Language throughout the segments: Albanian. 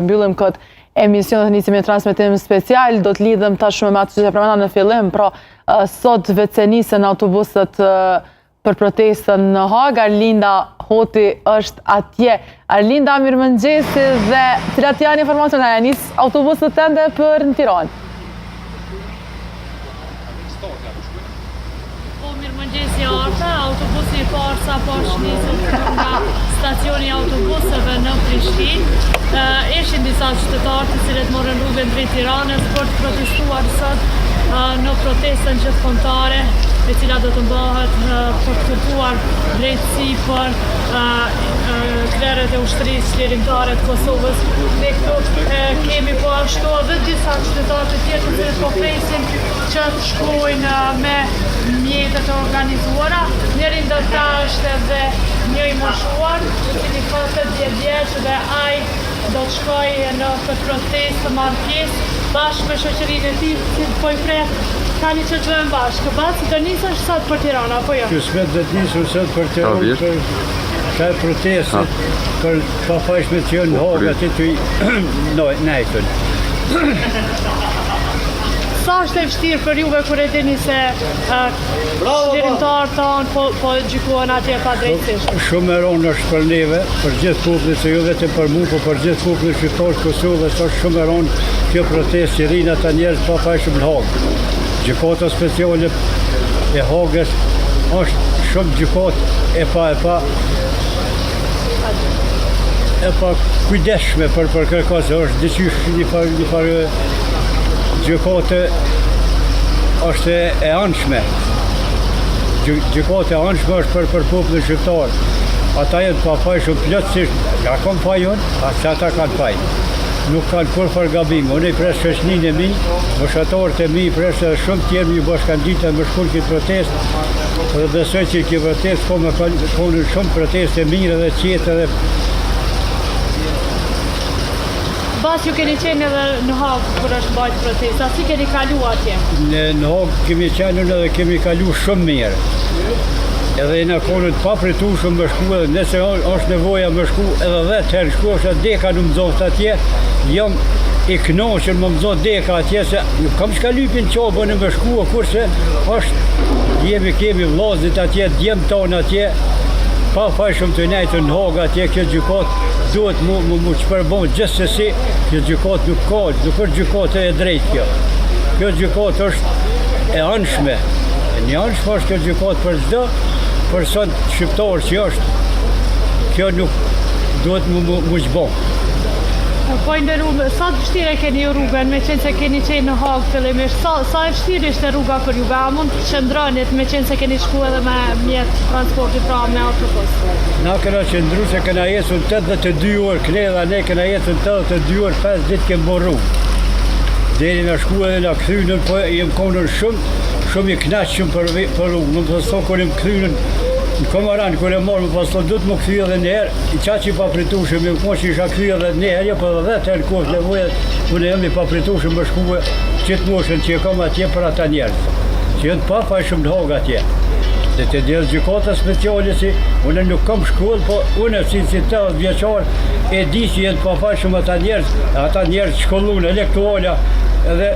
Mbyllim këtë emision dhe nisim me transmetim special, do të lidhem tashmë me atë që përmenda në fillim, sot vetë nisën autobusët për protestën në Hagë. Arlinda Hoti është atje. Arlinda, mirëmëngjesi dhe cilat janë informacionet e nis autobusët tënde për në Tiranë? Mirëmëngjesi Arta, autobusi I parë sa posh nisën nga stacioni autobuseve në Prishtinë. Ishin disa qytetarë të cilët morën rrugën drejt Tiranës për të protestuar sot në protestën gjithkombëtare, e cila do të mbahet për të kërkuar drejtësi për klerët e ushtrisë qlirimtare të Kosovës. Ne këtu kemi po ashtu edhe disa qytetarë të tjerë të cilët po presin që të shkojnë me mjetet e organizuara. Njëri ndër ta është edhe një I moshuar, I cili ka 80 vjeç dhe ai do të shkojë në këtë protestë të marrë pjesë bashkë me shoqërinë e tij, që po I pret tani që të vëmë bashkë. Baci do nisesh sot për Tiranë apo jo? Që smet do të nisur sot për Tiranë për këto proteste për pafajshme që janë në Hagë aty të nejtën. Sa është e vështirë për juve kur e dini se qlirimtarët tonë po gjykohen atje pa drejtësisht? Shumë e rëndë është për neve, për gjithë popullin, se jo vetëm për mua, por për gjithë popullin shqiptar të Kosovës, është shumë e rëndë kjo protestë që rrinë ata njerëz pa pafajshëm në Hagë. Gjykata speciale e Hagës është shumë gjykatë e pa kujdesshme për kërkesë, është dyqysh një farë gjykate është e anshme. Gjykate e anshme është për popullin shqiptar. Ata jenë pafajshëm plotësisht, ja kanë fajun, ata kanë faj. Nuk kanë kurfar gabim. Unë I pres shoqërinë e mi, moshatarët e mi, pres edhe shumë tjerë mi bashkangjitë me shkull këtë protestë. Dhe besoj që këtë protestë konë shumë proteste mire dhe qetë dhe Bas ju keni qenë edhe në Hagë kur është bajt protesta, si keni kalu atje? Në Hagë kemi qenë edhe kemi kalu shumë mirë. Edhe në konët pa pritueshëm më shku edhe nëse është nevoja më shku edhe 10 herë shku është deka në mëzot atje, jam I kënaqur më mëzot deka atje se nuk kam shkalypin qabën më shku, kurse është kemi vllazit atje, djemë tonë atje, pa fajshëm të nejtë në Hagë atje, kjo gjykatë duhet mu shpërbon gjithsesi, kjo gjykatë nuk është gjykatë e drejtë kjo. Kjo gjykatë është e anshme. Një anshme është kjo gjykatë për çdo person shqiptar që është. Kjo nuk duhet mu zbon. Po ndërrume, sa të vështirë keni rrugën, me qenë se keni qenë në Hagë fillimisht, sa e vështirë ishte rruga për juve, a mund të qëndronit me qenë se keni shku edhe me mjetë transporti pra me autobus? Na këna qëndru se këna jesën 82 orë, kledha ne këna jesën 82 orë, 5 ditë kemë bo rrugë. Deri na shku edhe na këthynën, po jem konën shumë I knaqshëm për rrugë, nuk të sto kër jem këthynën, në Komaran, kër e marrë më paslo, du të më këthy edhe njëherë, I qaqë I papritushëm, më që isha këthy edhe njëherë, po edhe 10 herë kohë nevojët, unë jam I papritushëm më shkuve qitë moshën që kam atje për ata njerëz, që jenë pa fajshëm në Hagë atje. Dhe të djelë gjykata speciale si, unë nuk kam shkollë, po unë si 80 vjeqar e di që jenë pa fajshëm ata njerëz shkollun, elektuala, edhe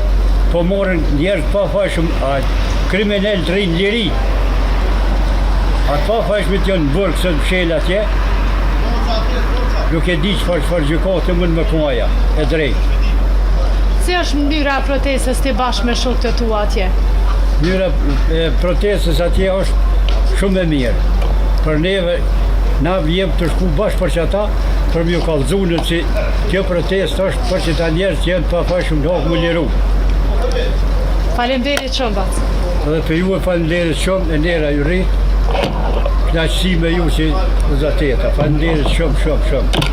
po morën njerëz pa fajshëm, kriminell të rinë liri. Atë pa fajshmit janë bërë kësë në pshel atje, nuk e di çfarë gjykate mund më kuaja, e drejtë. Si është mënyra e protestës të bashkë me shokët e tua atje? Mënyra e protestës atje është shumë e mirë. Për neve, na vjem të shku bashkë për që ata, për mjë kallëzunën që kjo protestë është për që ta njerës që jenë pa fajshmë në Hagë më liru. Faleminderit shumë, Bac. Edhe për ju e faleminderit shumë, e nera ju rritë. Knaqësi me ju që zoteta, faleminderit shumë.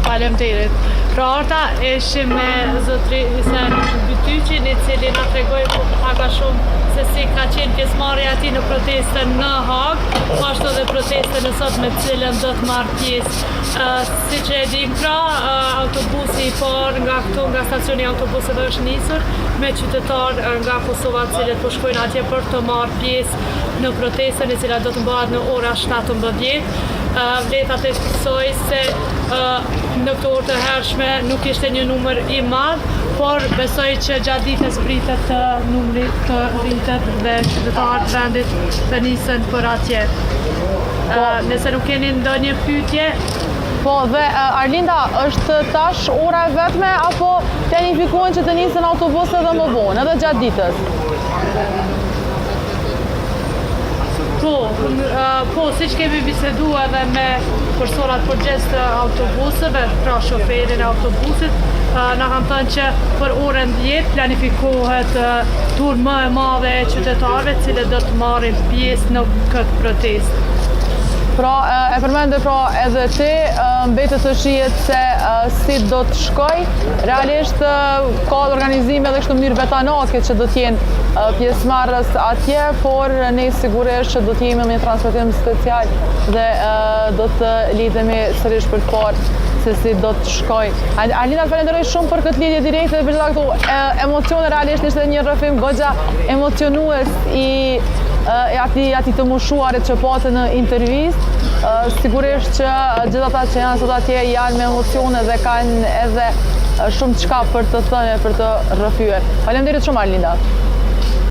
Faleminderit. Pra Arta, ishim me zotërisën Bytyqin, I cili na tregoi pak a shumë se si ka qenë pjesëmarrja e tij në protestën në Hagë, ashtu edhe protestën e sot me të cilën do të marrë pjesë. Siç e dim pra, autobusi I parë nga këtu, nga stacioni autobuseve është nisur me qytetarë nga Kosova të cilët po shkojnë atje për të marrë pjesë në protestën e cila do të mbahet në ora 17. vjet. Vletat e shpisoj se në këto orë të hershme nuk ishte një numër i madh, por besoj që gjatë ditës pritet numri të rritet dhe qytetarët vendit të nisen për atje. Nëse nuk keni ndonjë pyetje. Po, dhe Arlinda, është tash ora e vetme apo planifikohen që të nisen autobusët edhe më vonë, edhe gjatë ditës? Po, si që kemi bisedu edhe me personat përgjes të autobusëve, pra shoferin e autobusit, na kanë thënë që për orën 10 planifikohet tur më e madhe e qytetarëve cilët do të marrin pjesë në këtë protestë. Pra, e përmende pra edhe ti, mbetet të shihet se si do të shkoj. Realisht ka organizime edhe kështu mënyrë betanake që do t'jenë pjesëmarrës atje, por ne sigurisht që do t'jemi me një transmetim special dhe do të lidhemi sërish për të parë se si do të shkoj. Arlinda, të falenderoj shumë për këtë lidhje direkte dhe për gjitha këtu emocione. Realisht ishte një rrëfim goxha emocionues i ati të mushuarit që pate në intervistë. Sigurisht që gjitha ata që janë sot atje janë me emocione dhe kanë edhe shumë çka për të thënë, për të rrëfyer. Faleminderit shumë Arlinda.